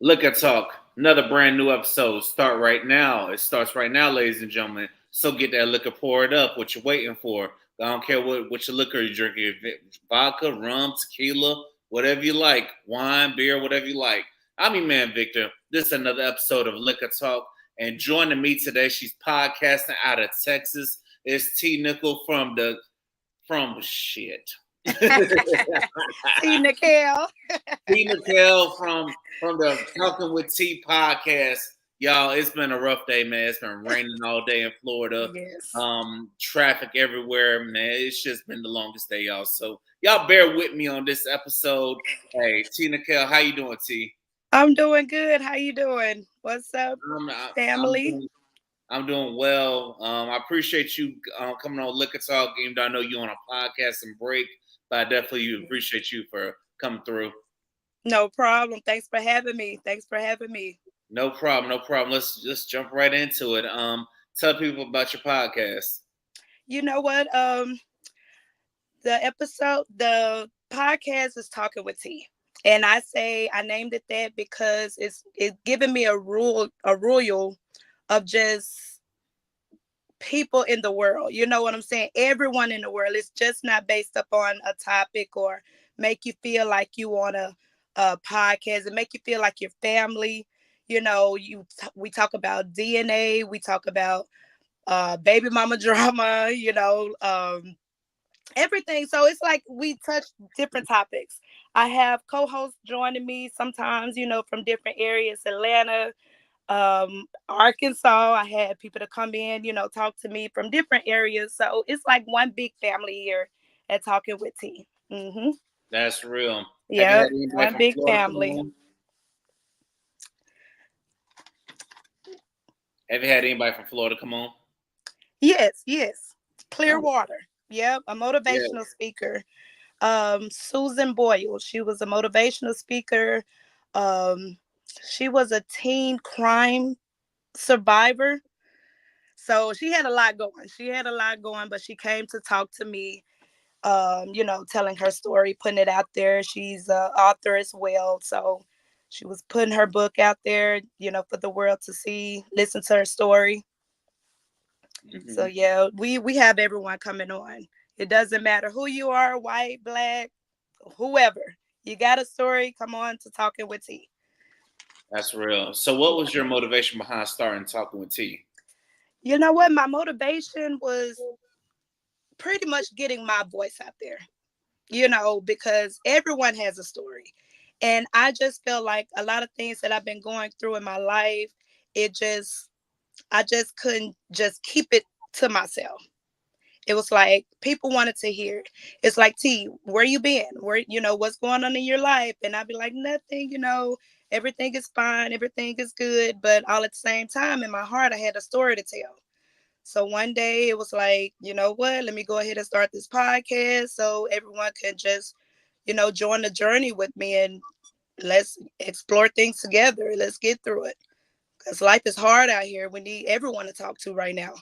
Liquor Talk, another brand new episode. Start right now. It starts right now, ladies and gentlemen. So get that liquor poured up. What you waiting for? I don't care what your liquor you're drinking. Vodka, rum, tequila, whatever you like. Wine, beer, whatever you like. I'm your man, Victor. This is another episode of Liquor Talk. And joining me today, she's podcasting out of Texas. It's T Nickel from shit. See, Nicole. T Nicole from the Talking with T podcast. Y'all, it's been a rough day, man. It's been raining all day in Florida. Yes. Traffic everywhere, man. It's just been the longest day, y'all. So y'all bear with me on this episode. Hey, T Nicole, how you doing, T? I'm doing good. How you doing? What's up, I'm I- I'm family? doing, I'm doing well. I appreciate you coming on Liquor Talk. Even though I know you on a podcast and break, but I definitely appreciate you for coming through. No problem. Thanks for having me. Thanks for having me. No problem, no problem. Let's just jump right into it. Tell people about your podcast. You know what? The podcast is Talking with T. And I named it that because it's giving me a royal of just people in the world. You know what I'm saying? Everyone in the world. It's just not based upon a topic or make you feel like you want a podcast and make you feel like your family. You know, we talk about DNA, we talk about baby mama drama, everything. So it's like we touch different topics. I have co-hosts joining me sometimes, from different areas, Atlanta, Arkansas. I had people to come in, talk to me from different areas. So it's like one big family here at Talking with T. That's real. Have you Yeah, had anybody one from big Florida come family. on? Have you had anybody from Florida come on? Yes. Oh, Clearwater. Yep, a motivational yes. speaker. Susan Boyle. She was a motivational speaker. Um, she was a teen crime survivor. So she had a lot going. But she came to talk to me, telling her story, putting it out there. She's an author as well. So she was putting her book out there, for the world to see, listen to her story. So Hmm. yeah, we have everyone coming on. It doesn't matter who you are, white, black, whoever. You got a story, come on to Talking with T. That's real. So, what was your motivation behind starting Talking with T? You know what? My motivation was pretty much getting my voice out there, because everyone has a story. And I just feel like a lot of things that I've been going through in my life, it just, I just couldn't just keep it to myself. It was like people wanted to hear it. It's like, T, where you been? Where, what's going on in your life? And I'd be like, nothing, everything is fine, everything is good. But all at the same time, in my heart, I had a story to tell. So one day it was like, you know what? Let me go ahead and start this podcast so everyone can just, join the journey with me and let's explore things together. Let's get through it. Because life is hard out here. We need everyone to talk to right now.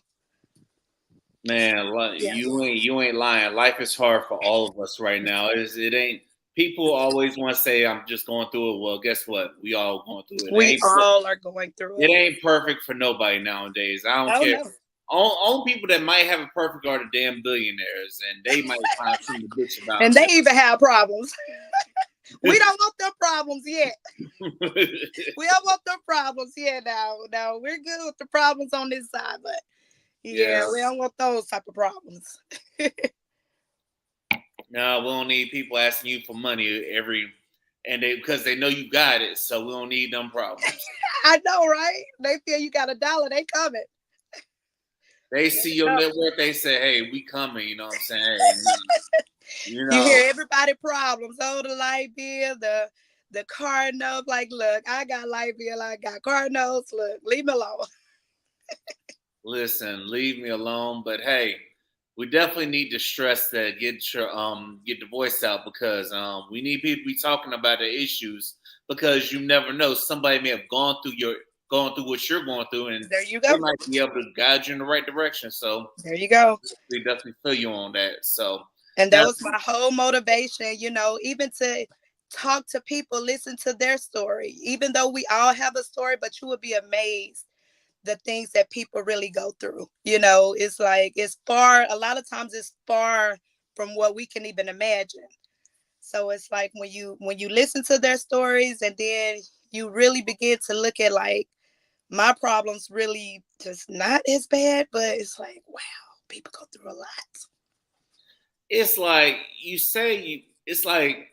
Man, Yeah. you ain't lying. Life is hard for all of us right now. It ain't. People always want to say I'm just going through it. Well, guess what? We all going through it. We all are going through It it. ain't perfect for nobody nowadays. I don't Oh, care. no. Only people that might have it perfect are the damn billionaires, and they might find something to bitch about. And they even have problems. We don't want them problems yet. We don't want them problems yet now. No, we're good with the problems on this side, but Yeah. yeah, we don't want those type of problems. No, we don't need people asking you for money and they because they know you got it, so we don't need them problems. I know, right? They feel you got a dollar, they coming. They They see your coming. net worth, they say, "Hey, we coming." You know what I'm saying? Hey, you You know, hear everybody problems. Oh, the light bill, the car note. Like, look, I got light bill, I got car notes. Look, leave me alone. listen, leave me alone. But hey, we definitely need to stress that get the voice out because we need people to be talking about the issues because you never know somebody may have gone through what you're going through and There you they go. might be able to guide you in the right direction. So There you go. we definitely feel you on that. So And that now, was my whole motivation, even to talk to people, listen to their story. Even though we all have a story, but you would be amazed the things that people really go through. It's like it's far, a lot of times it's far from what we can even imagine. So it's like when you listen to their stories and then you really begin to look at like my problems really just not as bad, but it's like, wow, people go through a lot. It's like you say it's like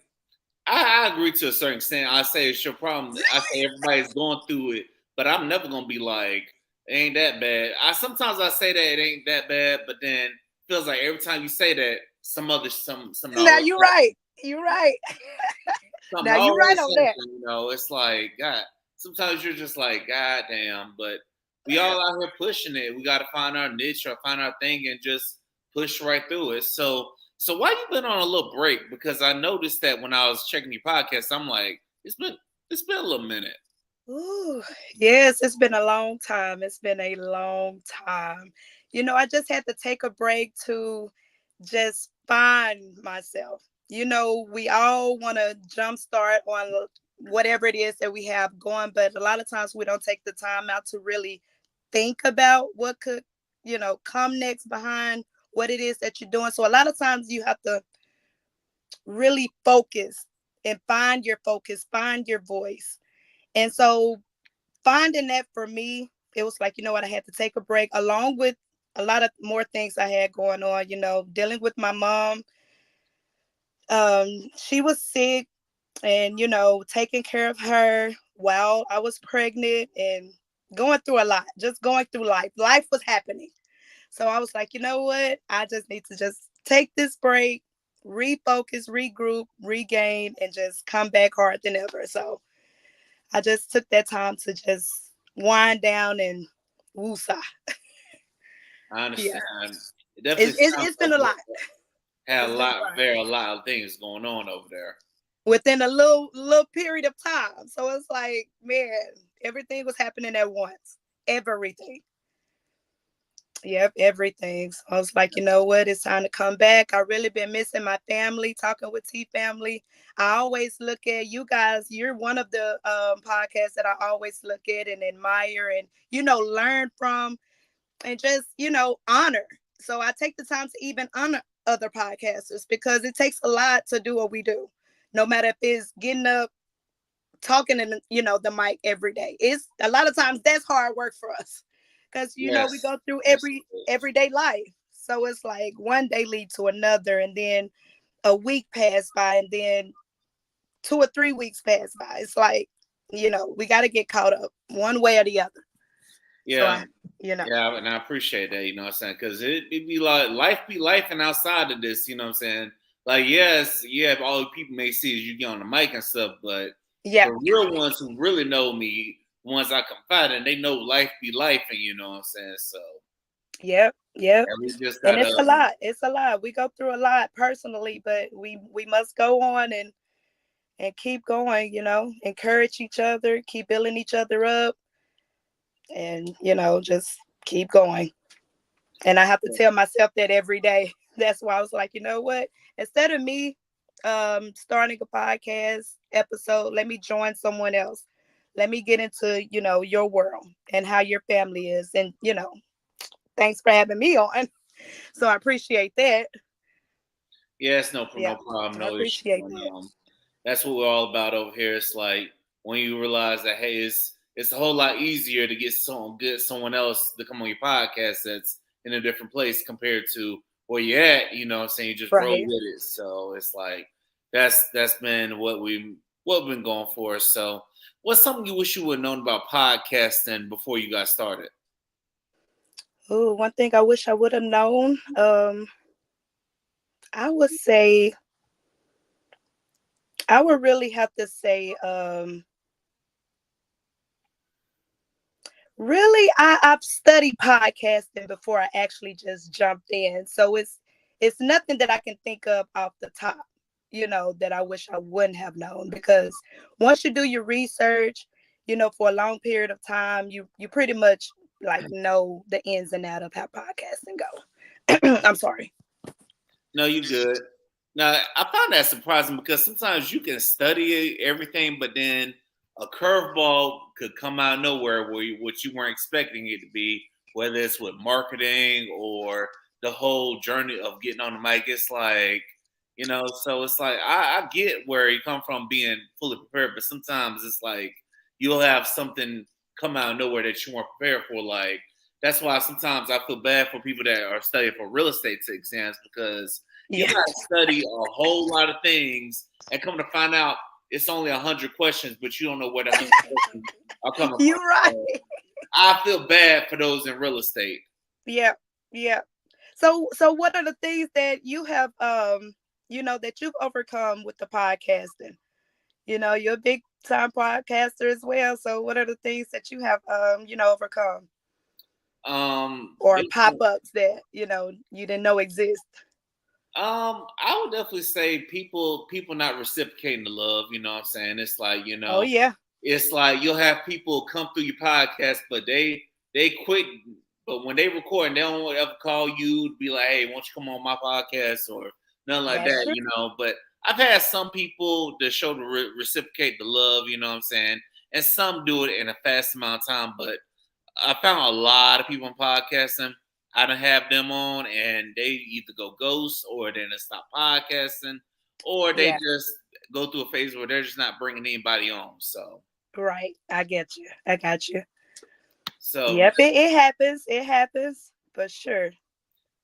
I agree to a certain extent. I say it's your problem. I say everybody's going through it, but I'm never gonna be like, it ain't that bad. I say that it ain't that bad, but then feels like every time you say that, some Now you're right. You're right. something Now you're right always on that. something, it's like God. Sometimes you're just like, God damn, but we all out here pushing it. We gotta find our niche or find our thing and just push right through it. So why you been on a little break? Because I noticed that when I was checking your podcast, I'm like, it's been a little minute. Ooh, yes, it's been a long time. It's been a long time. I just had to take a break to just find myself. We all want to jumpstart on whatever it is that we have going, but a lot of times we don't take the time out to really think about what could, come next behind what it is that you're doing. So a lot of times you have to really focus and find your focus, find your voice. And so finding that for me, it was like, you know what, I had to take a break along with a lot of more things I had going on, dealing with my mom. She was sick and, taking care of her while I was pregnant and going through a lot, just going through life. Life was happening. So I was like, you know what? I just need to just take this break, refocus, regroup, regain, and just come back hard than ever. So I just took that time to just wind down and woosah. I Yeah, understand. It definitely sounds it's like been a you lot. had It's been a lot a lot of things going on over there. within a little period of time. So it's like, man, everything was happening at once. Everything. Yep, everything. So I was like, you know what? It's time to come back. I really been missing my family, talking with T family. I always look at you guys. You're one of the podcasts that I always look at and admire and, learn from and just, honor. So I take the time to even honor other podcasters because it takes a lot to do what we do. No matter if it's getting up, talking in, the mic every day. It's a lot of times that's hard work for us because we Yes. go through Yes. everyday life. So it's like one day lead to another, and then a week pass by, and then 2 or 3 weeks pass by. It's like we got to get caught up one way or the other. So Yeah. you know, Yeah, and I appreciate that, you know what I'm saying? Because it be like life be life and outside of this, you know what I'm saying? Like, yes, yeah, all the people may see is you get on the mic and stuff, but yeah, the real ones who really know me, ones I confide in, they know life be life, and you know what I'm saying? So, yep, yep. and we just And gotta, it's a lot. It's a lot. We go through a lot personally, but we must go on and keep going. Encourage each other, keep building each other up, and just keep going. And I have to tell myself that every day. That's why I was like, you know what, instead of me starting a podcast episode, let me join someone else. Let me get into your world and how your family is, and thanks for having me on. So I appreciate that. yeah, it's Yeah, no problem, I no issue. appreciate And, that. that's what we're all about over here. It's like when you realize that, hey, it's a whole lot easier to get someone else to come on your podcast that's in a different place compared to where you're at. You know what I'm saying? You just roll Right. with it. So it's like that's been what we've been going for. So what's something you wish you would have known about podcasting before you got started? Oh, one thing I wish I would have known. I would say I would really have to say, really, I've studied podcasting before I actually just jumped in. So it's nothing that I can think of off the top, that I wish I wouldn't have known. Because once you do your research, for a long period of time, you pretty much like know the ins and out of how podcasting go. I'm sorry. No, you good. Now, I found that surprising because sometimes you can study everything, but then a curveball could come out of nowhere where what you weren't expecting it to be, whether it's with marketing or the whole journey of getting on the mic. It's like, so it's like I get where you come from being fully prepared, but sometimes it's like you'll have something come out of nowhere that you weren't prepared for. Like that's why sometimes I feel bad for people that are studying for real estate exams because you Yeah. got to study a whole lot of things and come to find out it's only 100 questions, but you don't know where the 100 questions are coming from. You're right. So I feel bad for those in real estate. Yeah. Yeah. So what are the things that you have that you've overcome with the podcasting? You're a big time podcaster as well. So what are the things that you have overcome or pop ups that you didn't know exist? I would definitely say people not reciprocating the love. You know what I'm saying? It's like Oh yeah. it's like you'll have people come through your podcast, but they quit. But when they record, and they don't ever call you to be like, "Hey, won't you come on my podcast?" or nothing like That's that. true. But I've had some people that show to reciprocate the love. You know what I'm saying? And some do it in a fast amount of time. But I found a lot of people on podcasting. I don't have them on, and they either go ghost or then they stop podcasting, or they Yeah. just go through a phase where they're just not bringing anybody on. Right. I get you. I got you. So Yep. It happens. It happens for sure.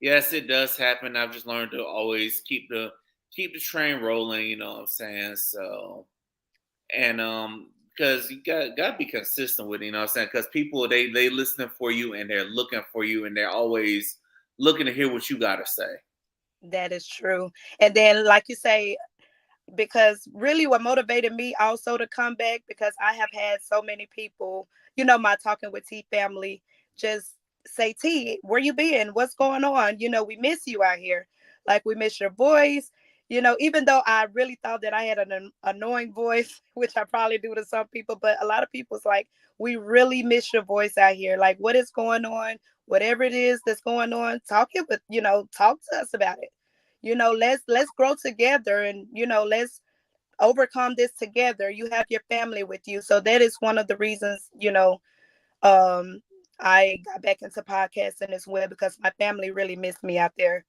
yes, it does happen. I've just learned to always keep the train rolling. You know what I'm saying? So and because you got to be consistent with it, you know what I'm saying? Because people they listening for you and they're looking for you and they're always looking to hear what you got to say. That is true. And then, like you say, because really what motivated me also to come back, because I have had so many people, my Talking with T family just say, T, where you been? What's going on? We miss you out here. Like we miss your voice. Even though I really thought that I had an annoying voice, which I probably do to some people, but a lot of people's like, we really miss your voice out here. Like what is going on? Whatever it is that's going on, talk to us about it. Let's grow together, and let's overcome this together. You have your family with you, so that is one of the reasons um I got back into podcasting as well, because my family really missed me out there.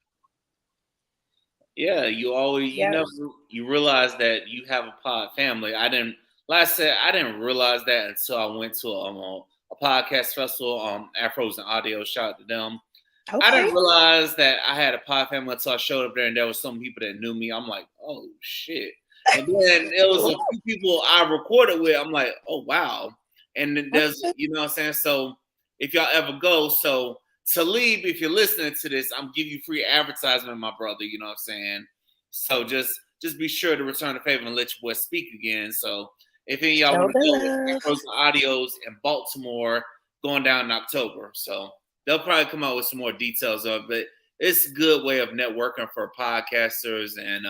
Yeah, you Yeah. never you realize that you have a pod family. I didn't Like I said, I didn't realize that until I went to a podcast festival, Afros and Audio. Shout out to them. I Okay. didn't realize that I had a pod family until I showed up there, and there was some people that knew me. I'm like, oh shit! And then there was a few people I recorded with. I'm like, oh wow! And then there's, Okay. you know what I'm saying. So if y'all ever go, so Talib, if you're listening to this, I'm giving you free advertisement, my brother. You know what I'm saying. So just be sure to return the favor and let your boy speak again. So if any of y'all Show want to go, the Afros and Audios in Baltimore going down in October. So they'll probably come out with some more details of it. But it's a good way of networking for podcasters and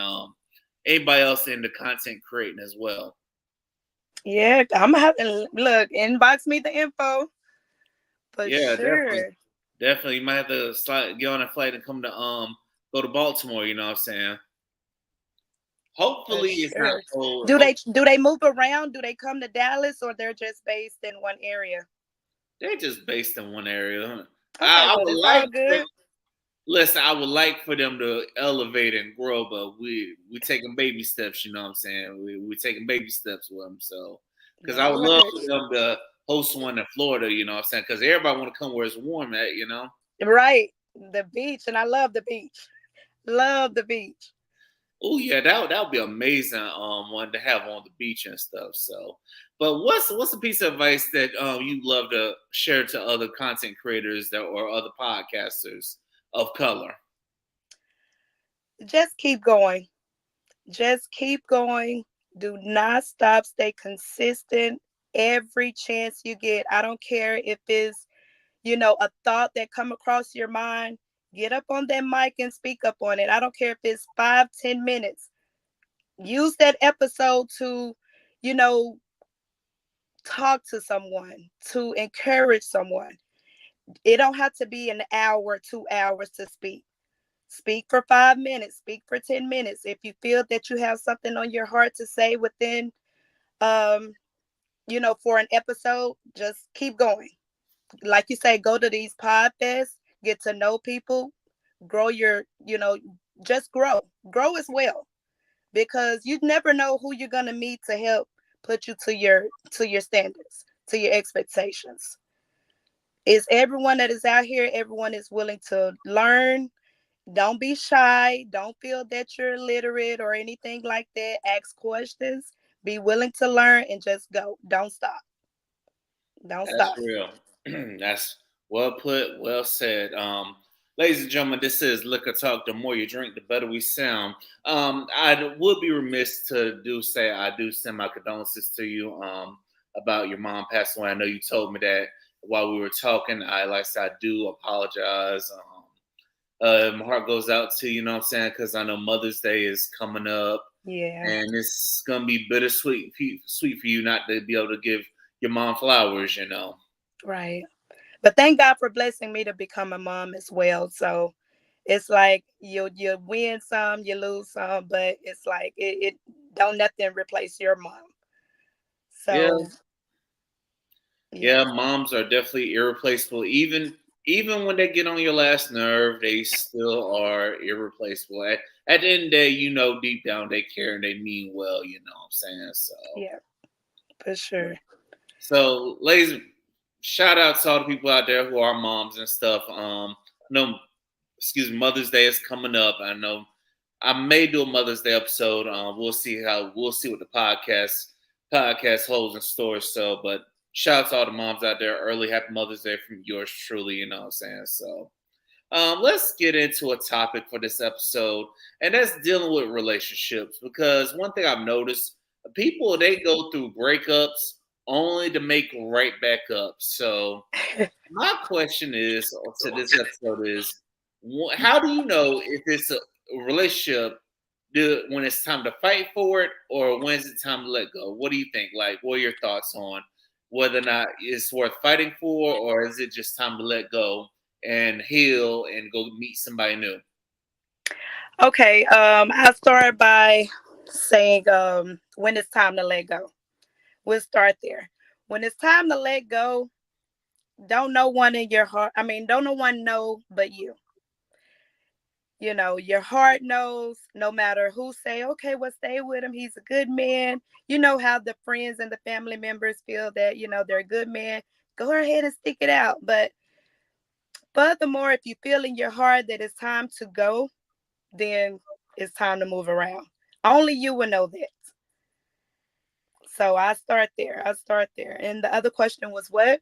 anybody else in the content creating as well. Yeah, I'm gonna have to look, inbox me the info for Yeah, definitely, sure. definitely. You might have to get on a flight and come to go to Baltimore. You know what I'm saying? For Hopefully, it's not sure. cold. Do they move around? Do they come to Dallas, or they're just based in one area? They're just based in one area. Okay, I well would it's like all good. listen, I would like for them to elevate and grow, but we taking baby steps. You know what I'm saying? We taking baby steps with them. So, because I No would love worries. for them to host one in Florida. You know what I'm saying? Because everybody want to come where it's warm at. You know. Right. The beach, and I love the beach. Love the beach. Oh yeah, that would be amazing. One to have on the beach and stuff. So, but what's a piece of advice that you love to share to other content creators that or other podcasters of color? Just keep going. Just keep going. Do not stop. Stay consistent every chance you get. I don't care if it's, a thought that come across your mind. Get up on that mic and speak up on it. I don't care if it's 5, 10 minutes. Use that episode to, you know, talk to someone, to encourage someone. It don't have to be an hour, 2 hours to speak. Speak for 5 minutes, speak for 10 minutes. If you feel that you have something on your heart to say within, um, for an episode, just keep going. Like you say, go to these podcasts, get to know people, grow just grow as well, because you never know who you're gonna meet to help put you to your standards, to your expectations. Is everyone that is out here, everyone is willing to learn. Don't be shy. Don't feel that you're illiterate or anything like that. Ask questions. Be willing to learn and just go. Don't stop. Don't That's stop. real. That's well put, well said. Ladies and gentlemen, this is Liquor Talk. The more you drink, the better we sound. I would be remiss to say I do send my condolences to you about your mom passing away. I know you told me that while we were talking. Like I said, I do apologize. My heart goes out to you, you know what I'm saying, because I know Mother's Day is coming up. Yeah. And it's gonna be bittersweet, sweet for you not to be able to give your mom flowers, Right. But thank God for blessing me to become a mom as well. So it's like you win some, you lose some, but it's like it don't nothing replace your mom. Yeah, So yeah. yeah. Moms are definitely irreplaceable. Even when they get on your last nerve, they still are irreplaceable. At the end of the day, deep down they care and they mean well. You know what I'm saying? Yeah, for sure. Ladies, shout out to all the people out there who are moms and stuff. No, excuse me, Mother's Day is coming up. I know I may do a Mother's Day episode. We'll see what the podcast holds in store. But shout out to all the moms out there. Early happy Mother's Day from yours truly. You know what I'm saying? Let's get into a topic for this episode, and that's dealing with relationships. Because one thing I've noticed, people they go through breakups only to make right back up. So my question is to this episode is, how do you know if it's a relationship when it's time to fight for it or when is it time to let go? What do you think? Like, what are your thoughts on whether or not it's worth fighting for, or is it just time to let go and heal and go meet somebody new? Okay. I start by saying when it's time to let go. We'll start there. When it's time to let go, don't no one in your heart. I mean, don't no one know but you. Your heart knows, no matter who say, okay, well, stay with him. He's a good man. You know how the friends and the family members feel that, they're a good man. Go ahead and stick it out. But furthermore, if you feel in your heart that it's time to go, then it's time to move around. Only you will know that. So I start there. And the other question was what?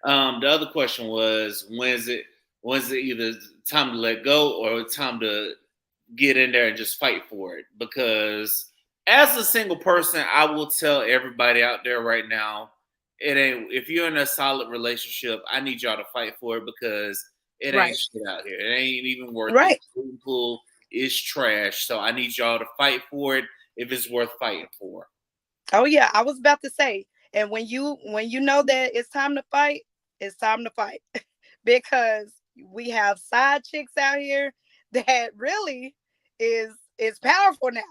The other question was, when's it either time to let go or time to get in there and just fight for it? Because as a single person, I will tell everybody out there right now, it ain't, if you're in a solid relationship, I need y'all to fight for it because it ain't shit out here. It ain't even worth it. The swimming pool is trash. So I need y'all to fight for it if it's worth fighting for. Oh yeah, I was about to say, and when you know that it's time to fight, it's time to fight. Because we have side chicks out here that really is powerful now.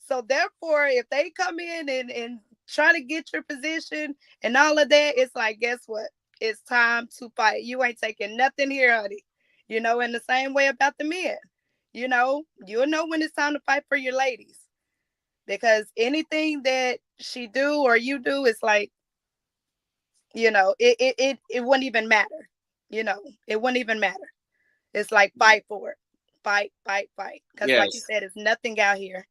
So therefore, if they come in and try to get your position and all of that, it's like, guess what? It's time to fight. You ain't taking nothing here, honey. In the same way about the men. You'll know when it's time to fight for your ladies. Because anything that she do or you do is like, it wouldn't even matter. It wouldn't even matter. It's like fight for it. Fight. Because like you said, it's nothing out here.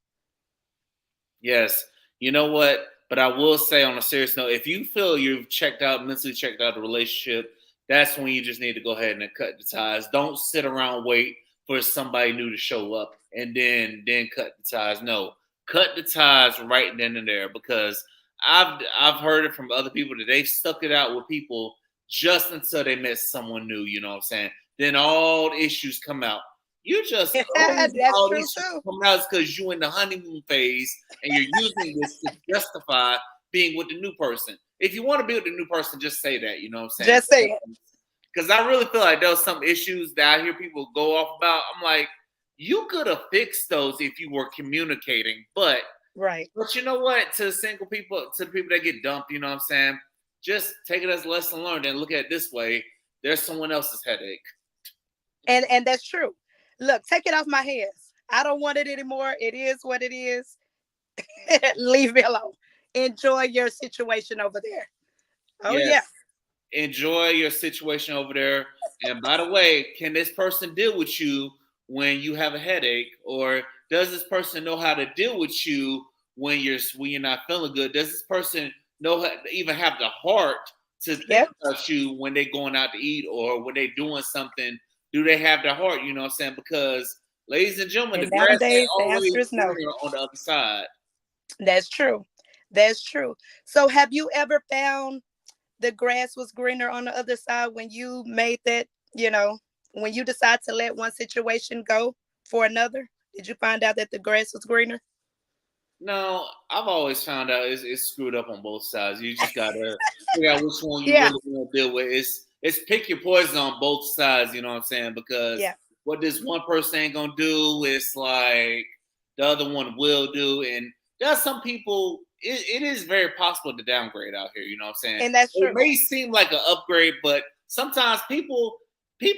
Yes. You know what? But I will say on a serious note, if you feel you've mentally checked out the relationship, that's when you just need to go ahead and cut the ties. Don't sit around wait for somebody new to show up and then cut the ties. No, cut the ties right then and there, because I've heard it from other people that they stuck it out with people just until they met someone new. You know what I'm saying? Then all the issues come out. You just that's all true these too. come out because you in the honeymoon phase and you're using this to justify being with the new person. If you want to be with the new person, just say that. You know what I'm saying? Just say it. because I really feel like there was some issues that I hear people go off about. I'm like, you could have fixed those if you were communicating, Right. but you know what? To single people, to the people that get dumped, you know what I'm saying? Just take it as a lesson learned and look at it this way. There's someone else's headache. And that's true. Look, take it off my hands. I don't want it anymore. It is what it is. Leave me alone. Enjoy your situation over there. Oh yeah. Yes. Enjoy your situation over there. And by the way, can this person deal with you when you have a headache, or does this person know how to deal with you when you're not feeling good? Does this person know how, even have the heart to think Yep. about you when they're going out to eat or when they're doing something? Do they have the heart? You know what I'm saying? Because, ladies and gentlemen, the And grass ain't nowadays the always answer is no. greener on the other side. That's true. That's true. So have you ever found the grass was greener on the other side when you made that, you know, when you decide to let one situation go for another? Did you find out that the grass was greener? No, I've always found out it's screwed up on both sides. You just gotta figure out which one you Yeah. really want to deal with. It's pick your poison on both sides. You know what I'm saying? Because Yeah. what this one person ain't gonna do is like the other one will do. And there's some people. It is very possible to downgrade out here. You know what I'm saying? And that's It true. may seem like an upgrade, but sometimes people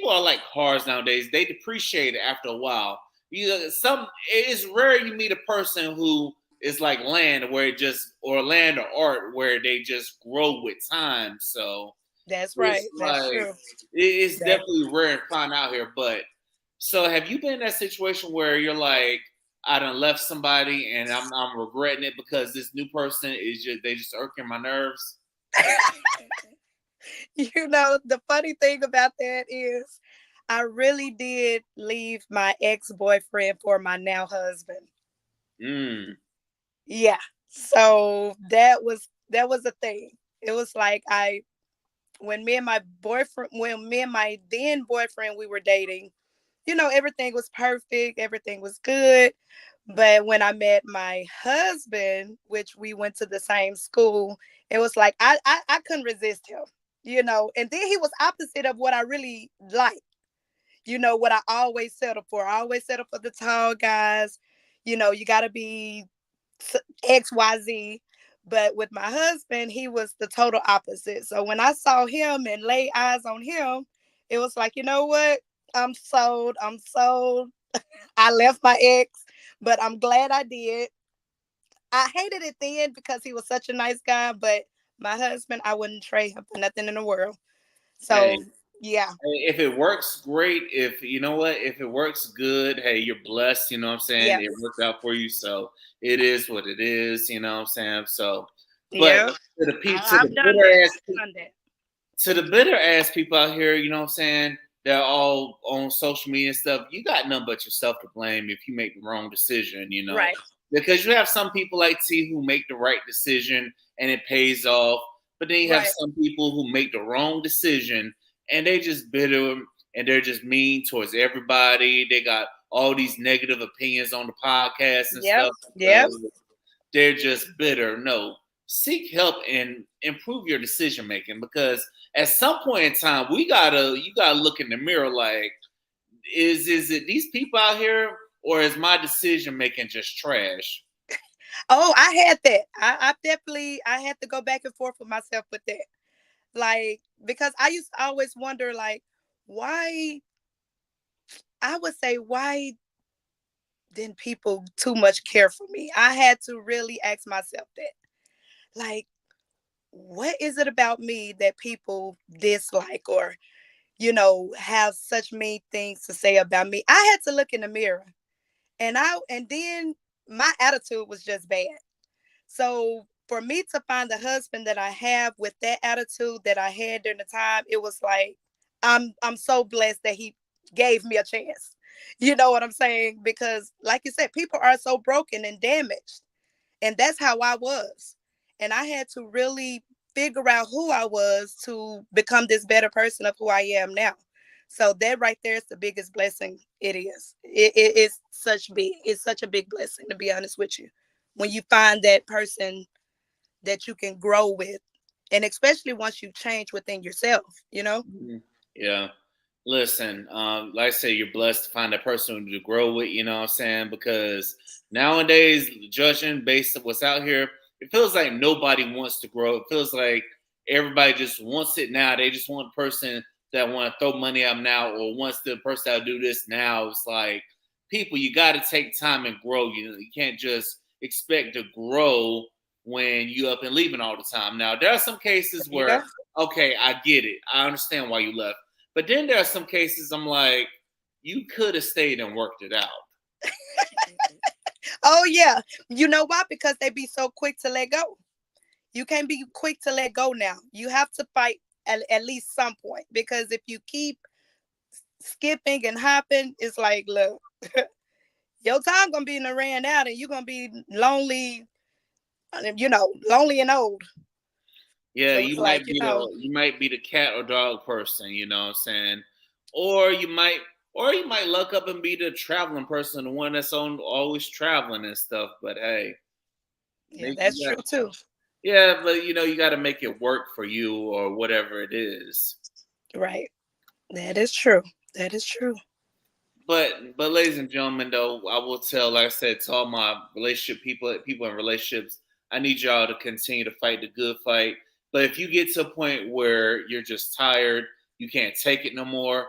are like cars nowadays. They depreciate after a while. It's rare you meet a person who is like land where it just or land or art where they just grow with time. So That's right. it's That's like true. it's That definitely rare to find out here. But so have you been in that situation where you're like, I done left somebody and I'm regretting it because this new person is just they just irking my nerves? you know, the funny thing about that is I really did leave my ex-boyfriend for my now husband. Mm. Yeah. So that was a thing. It was like I when me and my then boyfriend we were dating, you know, everything was perfect, everything was good. But when I met my husband, which we went to the same school, it was like I couldn't resist him, you know. And then he was opposite of what I really like, you know, what I always settle for. I always settle for the tall guys. You know, you got to be XYZ. But with my husband, he was the total opposite. So when I saw him and lay eyes on him, it was like, you know what? I'm sold. I'm sold. I left my ex, but I'm glad I did. I hated it then because he was such a nice guy, but my husband, I wouldn't trade him for nothing in the world. Hey, So yeah, if it works, great. If you know what, if it works, good. Hey, you're blessed. You know what I'm saying? yeah, It worked out for you, so it is what it is. You know what I'm saying? So, but yeah. to I've the done that. bitter ass I've done that. people out here, you know what I'm saying? They're all on social media and stuff. You got nothing but yourself to blame if you make the wrong decision. You know, Right, because you have some people like T who make the right decision and it pays off, but then you have right. some people who make the wrong decision and they just bitter and they're just mean towards everybody. They got all these negative opinions on the podcast and Yep, stuff yep. because they're just bitter. No, seek help and improve your decision making because at some point in time you gotta look in the mirror like is it these people out here or is my decision making just trash? Oh, I had that. I definitely I had to go back and forth with myself with that. Like because I used to always wonder like why I would say why didn't people too much care for me? I had to really ask myself that. Like what is it about me that people dislike or you know have such mean things to say about me? I had to look in the mirror and then my attitude was just bad. So for me to find the husband that I have with that attitude that I had during the time, it was like I'm so blessed that he gave me a chance. You know what I'm saying? Because like you said, people are so broken and damaged. And that's how I was. And I had to really figure out who I was to become this better person of who I am now. So that right there is the biggest blessing it is. It is it's such a big blessing to be honest with you. When you find that person that you can grow with, and especially once you change within yourself, you know? Mhm. Yeah. Listen, like I say, you're blessed to find that person to grow with, you know what I'm saying? Because nowadays, judging based on what's out here, it feels like nobody wants to grow. It feels like everybody just wants it now. They just want a person that want to throw money at them now or wants the person that'll do this now. It's like, people, you got to take time and grow. You can't just expect to grow when you up and leaving all the time. Now, there are some cases You go. where, okay, I get it. I understand why you left. But then there are some cases I'm like, you could have stayed and worked it out. Oh yeah. You know why? Because they be so quick to let go. You can't be quick to let go now. You have to fight at least some point. Because if you keep skipping and hopping, it's like, look, your time gonna be in the ran out and you're gonna be lonely, lonely and old. Yeah, So it's like, you might be the cat or dog person, you know what I'm saying? Or you might luck up and be the traveling person, the one that's on always traveling and stuff. But hey, yeah, make that's you true got, too. yeah, but you got to make it work for you or whatever it is. Right. That is true. That is true. But ladies and gentlemen, though, I will tell, like I said, to all my relationship people in relationships, I need y'all to continue to fight the good fight. But if you get to a point where you're just tired, you can't take it no more,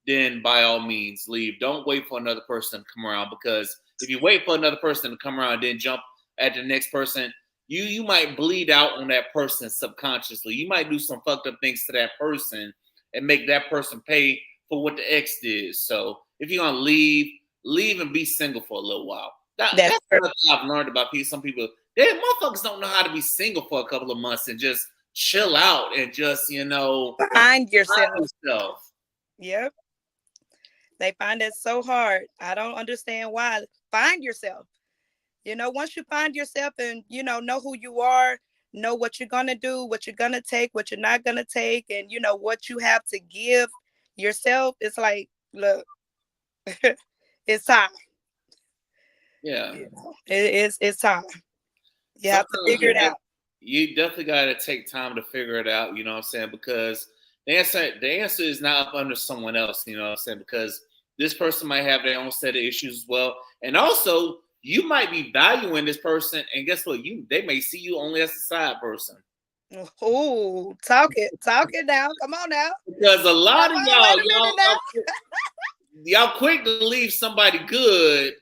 then by all means leave. Don't wait for another person to come around, because if you wait for another person to come around and then jump at the next person, you might bleed out on that person subconsciously. You might do some fucked up things to that person and make that person pay for what the ex did. So if you're gonna leave and be single for a little while. That's That's true. another thing I've learned about people. Some people, they motherfuckers don't know how to be single for a couple of months and just chill out and just Find find yourself. yourself. Yep. They find that so hard. I don't understand why. Find yourself. Once you find yourself and know who you are, know what you're gonna do, what you're gonna take, what you're not gonna take, and what you have to give yourself. It's like, look, it's time. Yeah. It's time. You have to Sometimes figure it out. you definitely gotta take time to figure it out, you know what I'm saying? Because the answer is not up under someone else, you know what I'm saying? Because this person might have their own set of issues as well. And also you might be valuing this person, and guess what? They may see you only as a side person. Oh, talk it now. Come on now. Because a lot Come of on, wait a minute now. y'all quick to leave somebody good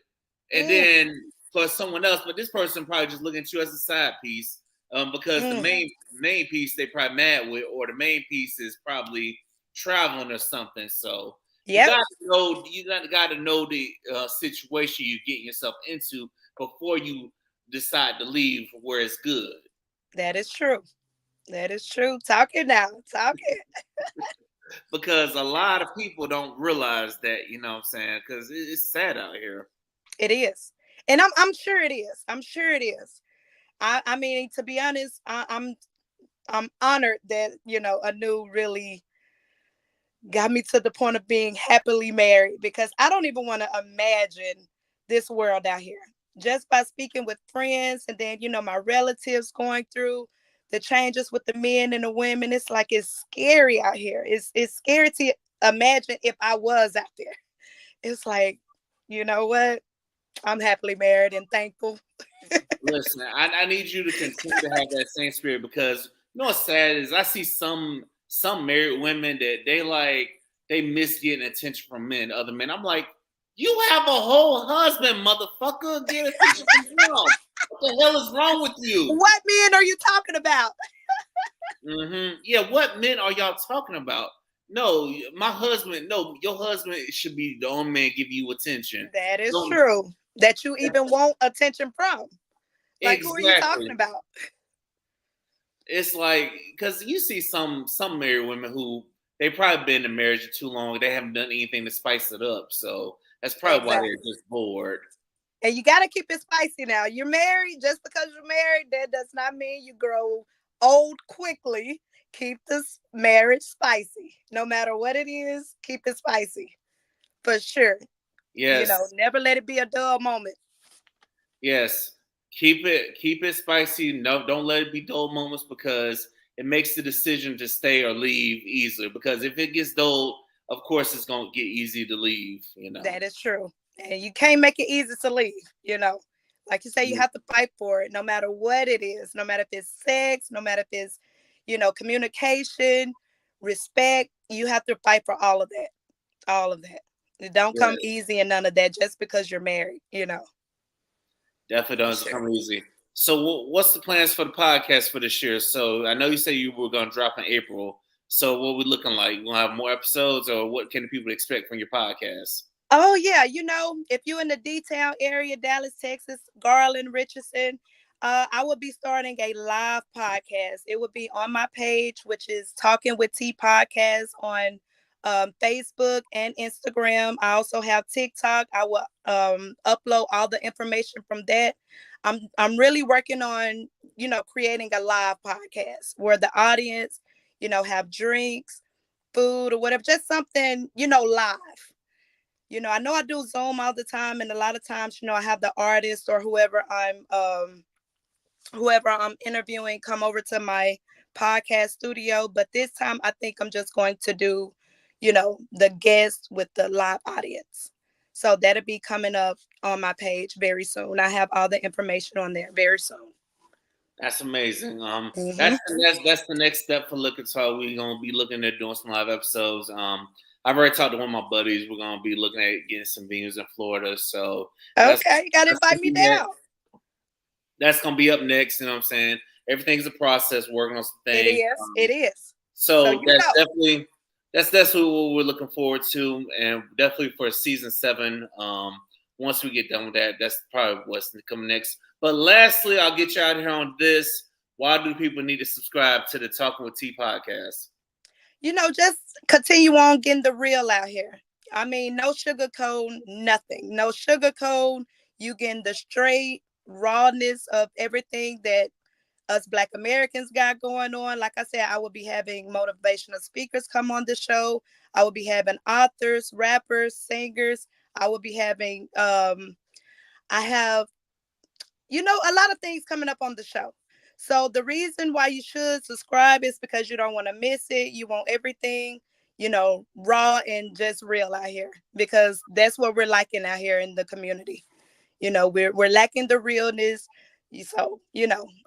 and Mm, then for someone else, but this person probably just looking at you as a side piece, because the mm. main piece they probably mad with, or the main piece is probably traveling or something. So Yep, you got to know the situation you're getting yourself into before you decide to leave where it's good. that is true. That is true. Talk it now. Talk it. Because a lot of people don't realize that, you know what I'm saying? Because it's sad out here. It is, and I'm sure it is. I'm sure it is. I mean, to be honest, I'm honored that Anu really got me to the point of being happily married, because I don't even want to imagine this world out here. Just by speaking with friends and then my relatives going through the changes with the men and the women, it's like it's scary out here. It's scary to imagine if I was out there. It's like, you know what? I'm happily married and thankful. Listen, I need you to continue to have that same spirit, because you know what's sad is I see some married women that they miss getting attention from men, other men. I'm like, you have a whole husband, motherfucker. Get attention from him. What the hell is wrong with you? What men are you talking about? Yeah, what men are y'all talking about? No, my husband. No, your husband should be the only man give you attention. That is Don't, true. That you even want attention from. Like, who are you talking exactly. about? It's like, because you see some married women who they probably been in marriage too long. They haven't done anything to spice it up, so that's probably why they're Exactly. just bored. And you got to keep it spicy now. You're married. Just because you're married, that does not mean you grow old quickly. Keep this marriage spicy. No matter what it is, keep it spicy. For sure. Yes, Never let it be a dull moment. yes. Keep it spicy. No, don't let it be dull moments, because it makes the decision to stay or leave easier. Because if it gets dull, of course it's gonna get easy to leave. That is true. And you can't make it easy to leave, Like you say, you have to fight for it no matter what it is, no matter if it's sex, no matter if it's, communication, respect. You have to fight for all of that. All of that. It don't come easy and none of that just because you're married, Definitely doesn't come easy. So what's the plans for the podcast for this year? So I know you say you were going to drop in April. So what we looking like? We'll have more episodes, or what can people expect from your podcast? Oh, yeah. If you're in the D-Town area, Dallas, Texas, Garland, Richardson, I will be starting a live podcast. It will be on my page, which is Talking with T Podcast on Facebook and Instagram. I also have TikTok. I will upload all the information from that. I'm really working on, creating a live podcast where the audience, have drinks, food, or whatever, just something, live. I know I do Zoom all the time, and a lot of times, I have the artist or whoever I'm interviewing come over to my podcast studio. But this time, I think I'm just going to do, the guest with the live audience. So that'll be coming up on my page very soon. I have all the information on there very soon. That's amazing. That's the next step for Liquor Talk. We're gonna be looking at doing some live episodes. I've already talked to one of my buddies. We're gonna be looking at getting some venues in Florida. So okay, you gotta invite me down. That's gonna be up next. You know what I'm saying? Everything's a process. Working on some things. It is. So that's definitely what we're looking forward to, and definitely for season 7. Once we get done with that, that's probably what's coming next. But lastly, I'll get you out here on this. Why do people need to subscribe to the Talking with T podcast? Just continue on getting the real out here. I mean, no sugarcoat, nothing. No sugarcoat. You getting the straight rawness of everything that us Black Americans got going on. Like I said, I will be having motivational speakers come on the show. I will be having authors, rappers, singers. I will be having, I have, a lot of things coming up on the show. So the reason why you should subscribe is because you don't want to miss it. You want everything, raw and just real out here, because that's what we're lacking out here in the community. We're lacking the realness. So,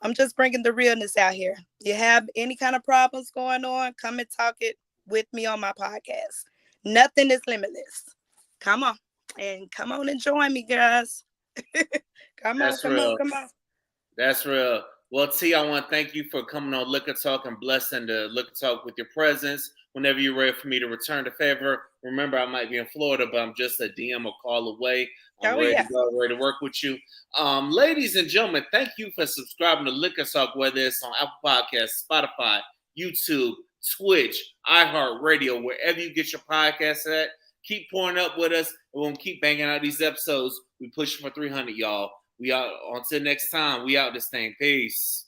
I'm just bringing the realness out here. You have any kind of problems going on, come and talk it with me on my podcast. Nothing is limitless. Come on and join me, guys. Come on. That's real. Well, T, I want to thank you for coming on Liquor Talk and blessing the Liquor Talk with your presence. Whenever you're ready for me to return the favor, remember I might be in Florida, but I'm just a DM or call away. I'm ready to go, ready to work with you. Ladies and gentlemen, thank you for subscribing to Liquor Talk, whether it's on Apple Podcasts, Spotify, YouTube, Twitch, iHeartRadio, wherever you get your podcasts at. Keep pouring up with us, and we're going to keep banging out these episodes. We pushing for 300, y'all. We out. Until next time, we out this thing. Peace.